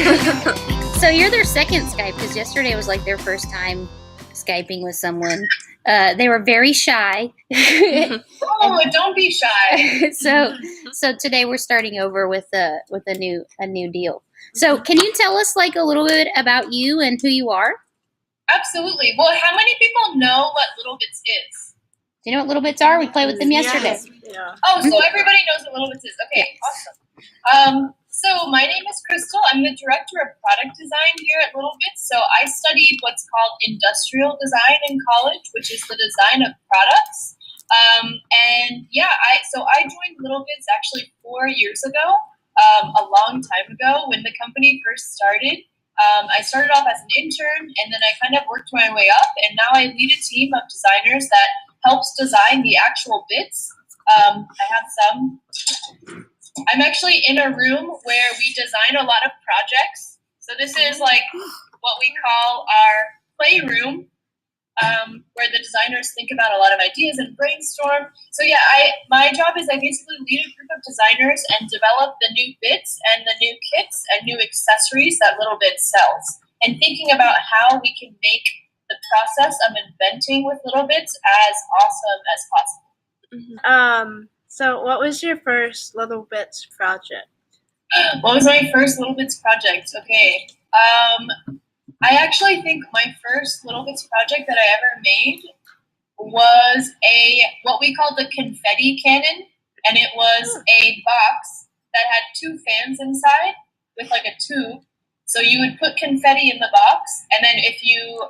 So you're their second Skype, because yesterday was like their first time Skyping with someone. They were very shy. Oh, don't be shy. So today we're starting over with a new deal. So can you tell us like a little bit about you and who you are? Absolutely. Well, how many people know what littleBits is? Do you know what littleBits are? We played with them yesterday. Yes. Yeah. Oh, so everybody knows what littleBits is. Okay, awesome. So my name is Krystal. I'm the director of product design here at littleBits. So I studied what's called industrial design in college, which is the design of products. I joined littleBits actually 4 years ago, a long time ago when the company first started. I started off as an intern, and then I kind of worked my way up, and now I lead a team of designers that helps design the actual bits. I have some. I'm actually in a room where we design a lot of projects. So this is like what we call our playroom, where the designers think about a lot of ideas and brainstorm. So yeah, my job is I basically lead a group of designers and develop the new bits and the new kits and new accessories that littleBits sells, and thinking about how we can make the process of inventing with littleBits as awesome as possible. So what was your first littleBits project? What was my first littleBits project? Okay. I actually think my first littleBits project that I ever made was what we call the confetti cannon, and it was a box that had 2 fans inside with like a tube. So you would put confetti in the box, and then if you,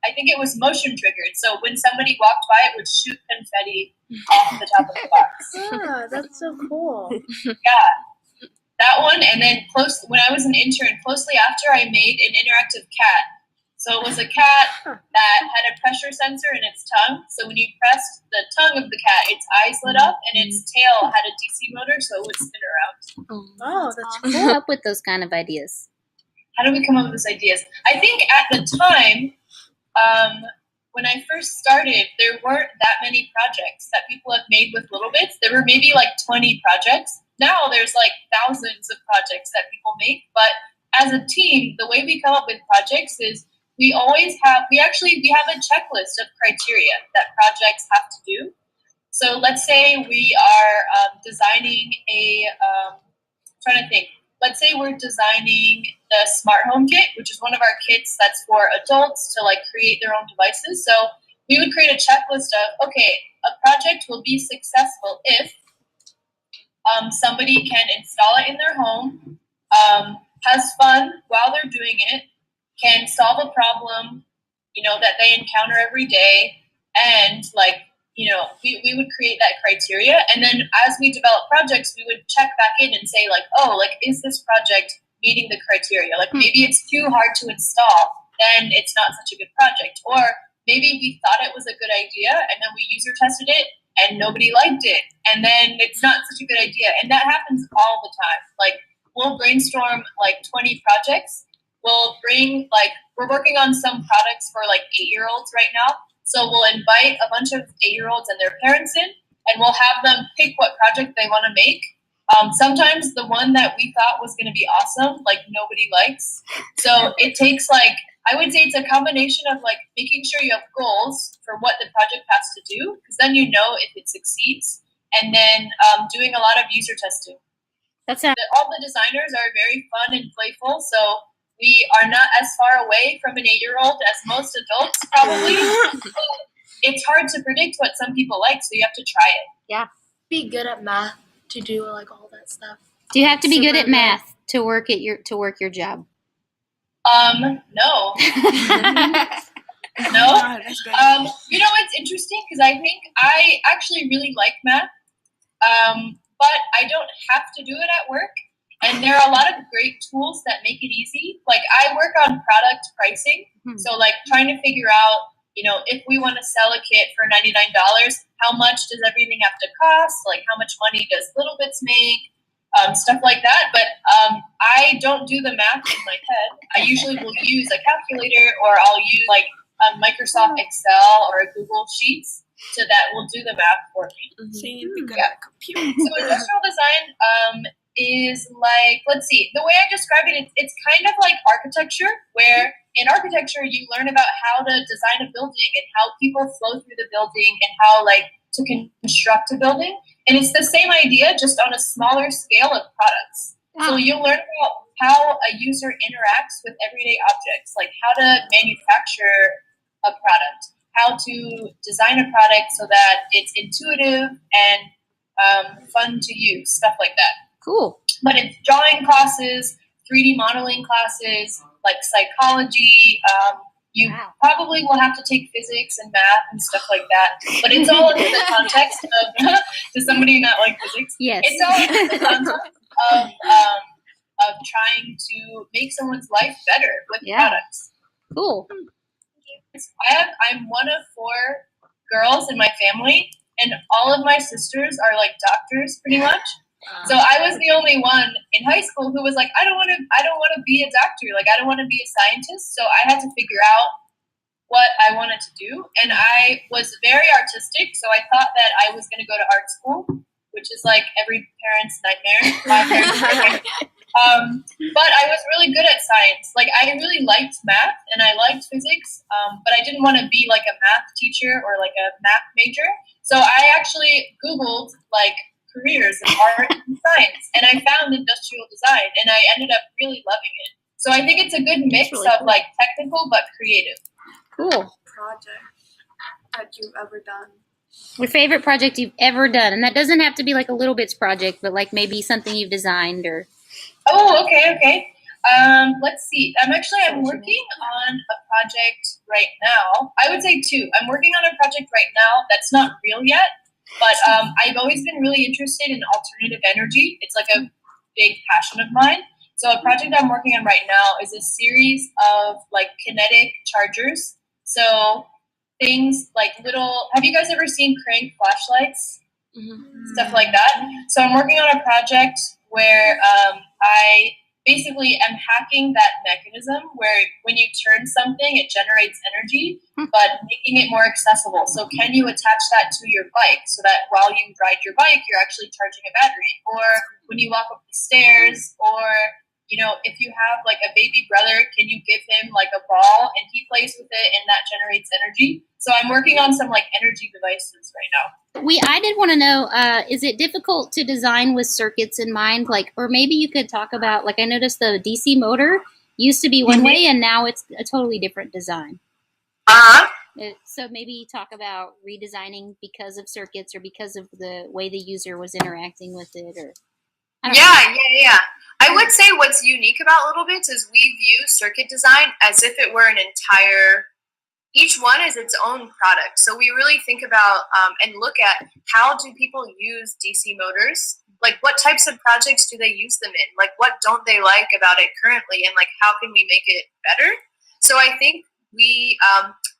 I think it was motion triggered. So when somebody walked by, it would shoot confetti off the top of the box. Yeah, that's so cool. Yeah, that one. And then when I was an intern, closely after, I made an interactive cat. So it was a cat that had a pressure sensor in its tongue. So when you pressed the tongue of the cat, its eyes lit up, and its tail had a DC motor, so it would spin around. Oh, that's Cool. cool. Up with those kind of ideas. How do we come up with these ideas? I think at the time, when I first started, there weren't that many projects that people have made with littleBits. There were maybe like 20 projects. Now there's like thousands of projects that people make. But as a team, the way we come up with projects is we have a checklist of criteria that projects have to do. So let's say we are designing trying to think. Let's say we're designing the smart home kit, which is one of our kits that's for adults to like create their own devices. So we would create a checklist of, okay, a project will be successful if somebody can install it in their home, has fun while they're doing it, can solve a problem, that they encounter every day, and we would create that criteria. And then as we develop projects, we would check back in and say is this project meeting the criteria? Like maybe it's too hard to install, then it's not such a good project. Or maybe we thought it was a good idea and then we user tested it and nobody liked it, and then it's not such a good idea. And that happens all the time. Like we'll brainstorm like 20 projects. We're working on some products for like 8-year-olds right now. So we'll invite a bunch of 8-year-olds and their parents in, and we'll have them pick what project they want to make. Sometimes the one that we thought was going to be awesome, nobody likes. So it takes I would say it's a combination of making sure you have goals for what the project has to do, because then you know if it succeeds, and then doing a lot of user testing. All the designers are very fun and playful, so we are not as far away from an 8-year-old as most adults probably. It's hard to predict what some people like, so you have to try it. Yeah. Be good at math to do all that stuff. Do you have to be good at math to work your job? No. No. God, that's great. It's interesting because I think I actually really like math, but I don't have to do it at work. And there are a lot of great tools that make it easy. I work on product pricing, so trying to figure out, if we want to sell a kit for $99, how much does everything have to cost? How much money does littleBits make? Stuff like that. But I don't do the math in my head. I usually will use a calculator, or I'll use a Microsoft Excel or a Google Sheets, so that will do the math for me. So you need to be good at computing. So industrial design, is like, let's see, the way I describe it, it's kind of like architecture, where in architecture you learn about how to design a building and how people flow through the building and how like to construct a building. And it's the same idea, just on a smaller scale of products. So you'll learn about how a user interacts with everyday objects, like how to manufacture a product, how to design a product so that it's intuitive and fun to use, stuff like that. Cool. But it's drawing classes, 3D modeling classes, like psychology. You probably will have to take physics and math and stuff like that. But it's all in the context of, to somebody not like physics, Yes. it's all in the context of trying to make someone's life better with products. Cool. I'm one of 4 girls in my family, and all of my sisters are like doctors, pretty much. So I was the only one in high school who was like, I don't want to be a doctor. Like, I don't want to be a scientist. So I had to figure out what I wanted to do. And I was very artistic. So I thought that I was going to go to art school, which is like every parent's nightmare. My parents' nightmare. But I was really good at science. Like, I really liked math and I liked physics. But I didn't want to be like a math teacher or like a math major. So I actually Googled like careers in art and science, and I found industrial design, and I ended up really loving it. So I think it's a good mix of like technical but creative. Cool. Project that you've ever done. Your favorite project you've ever done, and that doesn't have to be like a littleBits project, but like maybe something you've designed or. Oh, okay. Let's see. I'm working on a project right now. I would say 2. I'm working on a project right now that's not real yet. But I've always been really interested in alternative energy. It's like a big passion of mine. So a project I'm working on right now is a series of like kinetic chargers. So things like have you guys ever seen crank flashlights? Mm-hmm. Stuff like that. So I'm working on a project where I basically am hacking that mechanism where when you turn something, it generates energy, but making it more accessible. So can you attach that to your bike so that while you ride your bike, you're actually charging a battery? Or when you walk up the stairs, or, you know, if you have like a baby brother, can you give him like a ball and he plays with it and that generates energy? So I'm working on some like energy devices right now. I did want to know, is it difficult to design with circuits in mind? Like, or maybe you could talk about, like, I noticed the DC motor used to be one way and now it's a totally different design. So maybe talk about redesigning because of circuits or because of the way the user was interacting with it, or. Yeah. I would say what's unique about littleBits is we view circuit design as if it were an entire. Each one is its own product. So we really think about and look at how do people use DC motors? Like, what types of projects do they use them in? Like, what don't they like about it currently? And like, how can we make it better? So I think we,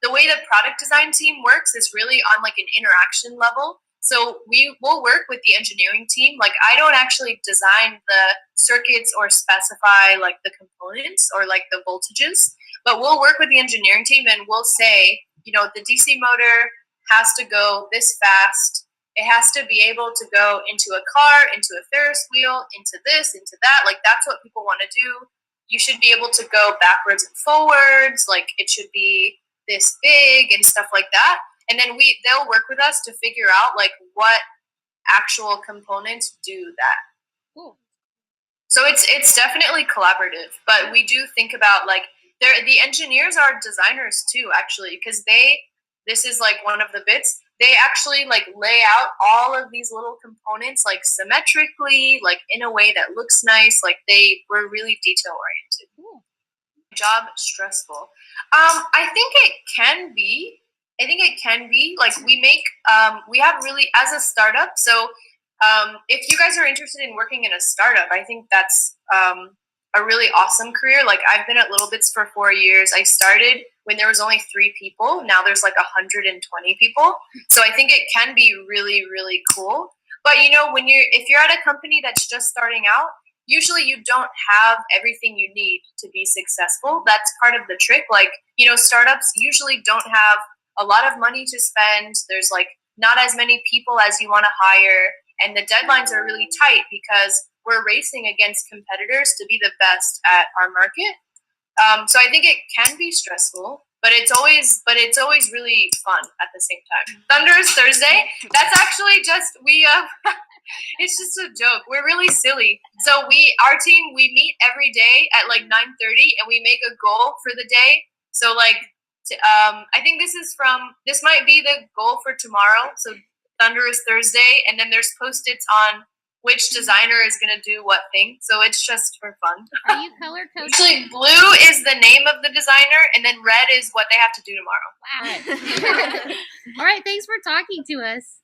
the way the product design team works is really on like an interaction level. So we will work with the engineering team. Like, I don't actually design the circuits or specify like the components or like the voltages, but we'll work with the engineering team and we'll say, you know, the DC motor has to go this fast. It has to be able to go into a car, into a Ferris wheel, into this, into that. Like, that's what people want to do. You should be able to go backwards and forwards. Like, it should be this big and stuff like that. And then they'll work with us to figure out like what actual components do that. Cool. So it's definitely collaborative, but we do think about like the engineers are designers too, actually, because this is like one of the bits. They actually like lay out all of these little components like symmetrically, like in a way that looks nice. Like they were really detail oriented. Cool. Job stressful. I think it can be. Like we have really, as a startup. So if you guys are interested in working in a startup, I think that's a really awesome career. Like, I've been at littleBits for 4 years. I started when there was only 3 people. Now there's like 120 people. So I think it can be really, really cool. But you know, if you're at a company that's just starting out, usually you don't have everything you need to be successful. That's part of the trick. Like, you know, startups usually don't have a lot of money to spend. There's like not as many people as you want to hire, and the deadlines are really tight because we're racing against competitors to be the best at our market. So I think it can be stressful, but it's always really fun at the same time. Thunderous Thursday. That's actually just it's just a joke. We're really silly. So our team, we meet every day at like 9:30 and we make a goal for the day. So like, I think this might be the goal for tomorrow. So Thunderous Thursday, and then there's post-its on which designer is going to do what thing. So it's just for fun. Are you color coded? Actually, blue is the name of the designer, and then red is what they have to do tomorrow. Wow. All right, thanks for talking to us.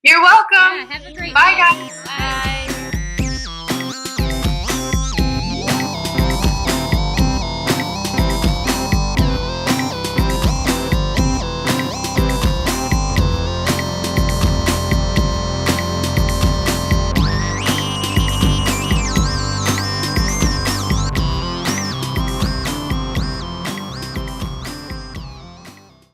You're welcome. Yeah, have a great Bye, day. guys. Bye.